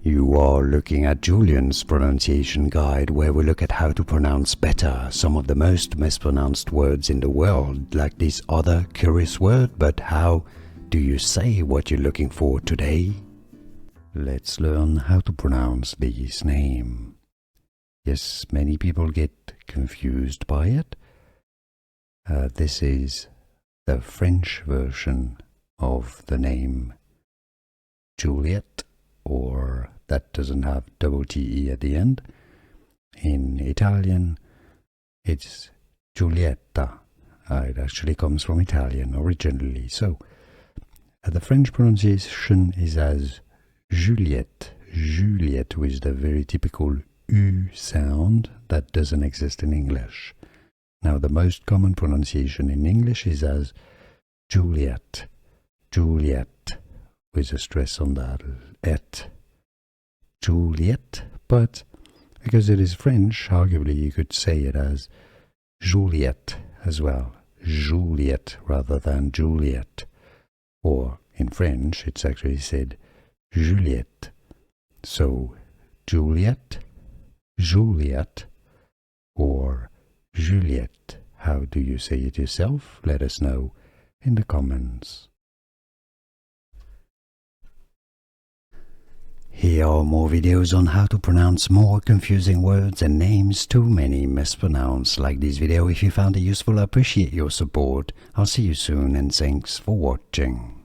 You are looking at Julian's pronunciation guide, where we look at how to pronounce better some of the most mispronounced words in the world, like this other curious word. But how do you say what you're looking for today? Let's learn how to pronounce this name. Yes, many people get confused by it. This is the French version of the name Juliette, or that doesn't have double T-E at the end. In Italian, it's Giulietta. It actually comes from Italian originally. So, the French pronunciation is as Juliette. Juliette with the very typical U sound that doesn't exist in English. Now, the most common pronunciation in English is as Juliette. Juliette, with a stress on that et. Juliette, but because it is French, arguably you could say it as Juliette as well. Juliette rather than Juliette. Or in French, it's actually said Juliette. So, Juliette, Juliette, or Juliette. How do you say it yourself? Let us know in the comments. Here are more videos on how to pronounce more confusing words and names too many mispronounced. Like this video if you found it useful. I appreciate your support. I'll see you soon and thanks for watching.